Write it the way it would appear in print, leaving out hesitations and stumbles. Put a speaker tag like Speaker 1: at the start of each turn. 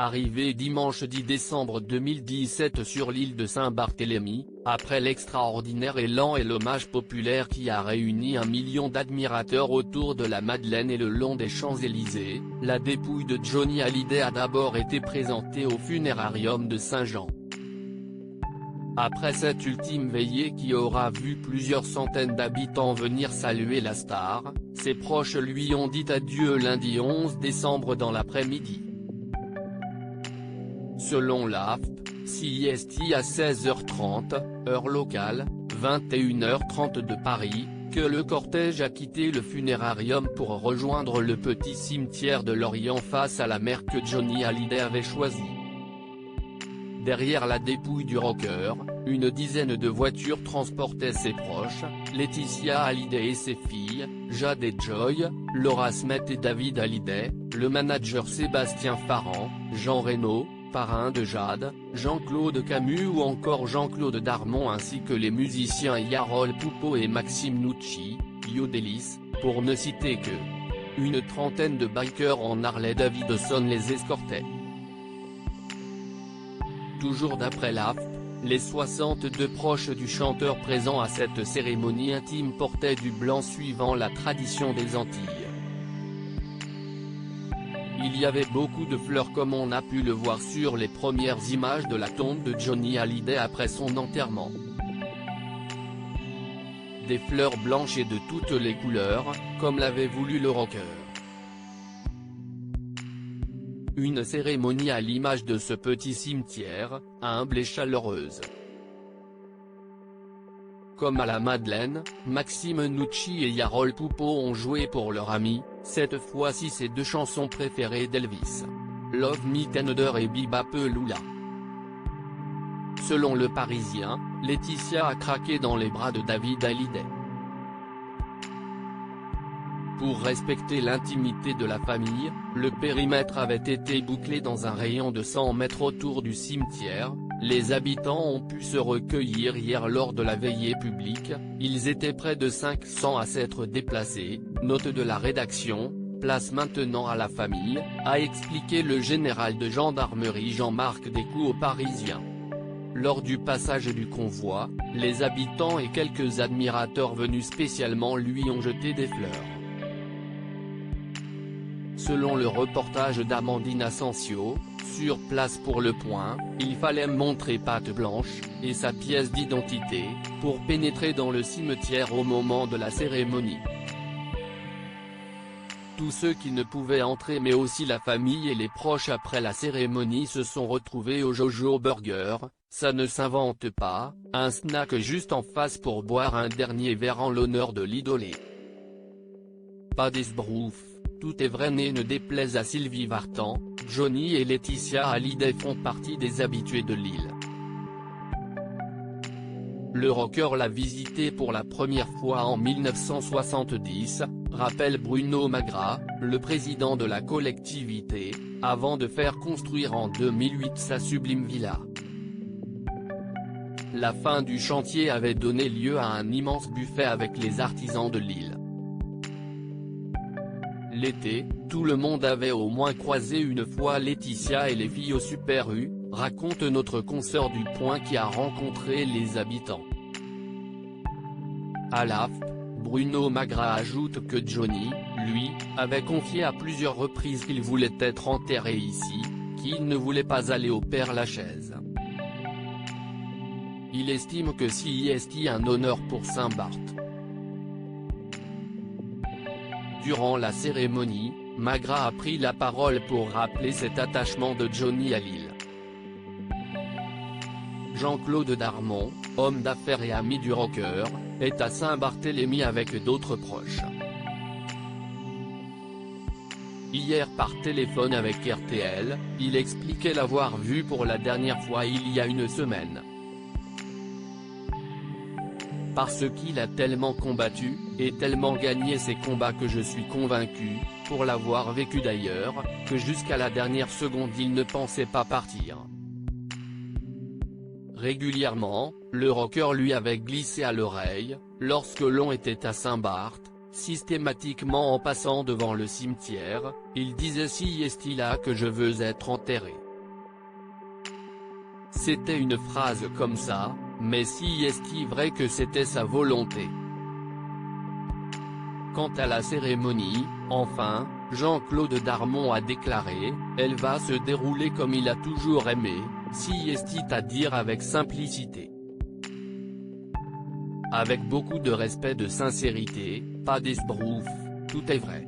Speaker 1: Arrivé dimanche 10 décembre 2017 sur l'île de Saint-Barthélemy, après l'extraordinaire élan et l'hommage populaire qui a réuni 1 million d'admirateurs autour de la Madeleine et le long des Champs-Élysées, la dépouille de Johnny Hallyday a d'abord été présentée au funérarium de Saint-Jean. Après cette ultime veillée qui aura vu plusieurs centaines d'habitants venir saluer la star, ses proches lui ont dit adieu lundi 11 décembre dans l'après-midi. Selon l'AFP, CIST à 16h30, heure locale, 21h30 de Paris, que le cortège a quitté le funérarium pour rejoindre le petit cimetière de Lorient face à la mer que Johnny Hallyday avait choisie. Derrière la dépouille du rocker, une dizaine de voitures transportaient ses proches, Laetitia Hallyday et ses filles, Jade et Joy, Laura Smet et David Hallyday, le manager Sébastien Farran, Jean Reno, parrain de Jade, Jean-Claude Camus ou encore Jean-Claude Darmon ainsi que les musiciens Yarol Poupeau et Maxime Nucci, Yodelis, pour ne citer que. Une trentaine de bikers en Harley-Davidson les escortaient. Toujours d'après l'AFP, les 62 proches du chanteur présents à cette cérémonie intime portaient du blanc suivant la tradition des Antilles. Il y avait beaucoup de fleurs comme on a pu le voir sur les premières images de la tombe de Johnny Hallyday après son enterrement. Des fleurs blanches et de toutes les couleurs, comme l'avait voulu le rocker. Une cérémonie à l'image de ce petit cimetière, humble et chaleureuse. Comme à la Madeleine, Maxime Nucci et Yarol Poupeau ont joué pour leur ami, cette fois-ci ses deux chansons préférées d'Elvis. Love Me Tender et Bebop Lula. Selon Le Parisien, Laetitia a craqué dans les bras de David Hallyday. Pour respecter l'intimité de la famille, le périmètre avait été bouclé dans un rayon de 100 mètres autour du cimetière. Les habitants ont pu se recueillir hier lors de la veillée publique, ils étaient près de 500 à s'être déplacés, note de la rédaction, place maintenant à la famille, a expliqué le général de gendarmerie Jean-Marc Descoux aux Parisiens. Lors du passage du convoi, les habitants et quelques admirateurs venus spécialement lui ont jeté des fleurs. Selon le reportage d'Amandine Asensio, sur place pour Le Point, il fallait montrer patte blanche, et sa pièce d'identité, pour pénétrer dans le cimetière au moment de la cérémonie. Tous ceux qui ne pouvaient entrer mais aussi la famille et les proches après la cérémonie se sont retrouvés au Jojo Burger, ça ne s'invente pas, un snack juste en face pour boire un dernier verre en l'honneur de l'idolé. Pas d'esbrouf. Tout est vrai ne déplaise à Sylvie Vartan, Johnny et Laetitia Hallyday font partie des habitués de l'île. Le rocker l'a visité pour la première fois en 1970, rappelle Bruno Magras, le président de la collectivité, avant de faire construire en 2008 sa sublime villa. La fin du chantier avait donné lieu à un immense buffet avec les artisans de l'île. L'été, tout le monde avait au moins croisé une fois Laetitia et les filles au Super U, raconte notre consoeur du Point qui a rencontré les habitants. À l'AFP, Bruno Magras ajoute que Johnny, lui, avait confié à plusieurs reprises qu'il voulait être enterré ici, qu'il ne voulait pas aller au Père-Lachaise. Il estime que CIST un honneur pour Saint-Barth. Durant la cérémonie, Magras a pris la parole pour rappeler cet attachement de Johnny à l'île. Jean-Claude Darmon, homme d'affaires et ami du rocker, est à Saint-Barthélemy avec d'autres proches. Hier par téléphone avec RTL, il expliquait l'avoir vu pour la dernière fois il y a une semaine. Parce qu'il a tellement combattu, et tellement gagné ses combats que je suis convaincu, pour l'avoir vécu d'ailleurs, que jusqu'à la dernière seconde il ne pensait pas partir. Régulièrement, le rocker lui avait glissé à l'oreille, lorsque l'on était à Saint-Barth, systématiquement en passant devant le cimetière, il disait si est-il là que je veux être enterré. C'était une phrase comme ça, mais si est-il vrai que c'était sa volonté? Quant à la cérémonie, enfin, Jean-Claude Darmon a déclaré, elle va se dérouler comme il a toujours aimé, si est à dire avec simplicité. Avec beaucoup de respect, de sincérité, pas d'esbrouf, tout est vrai.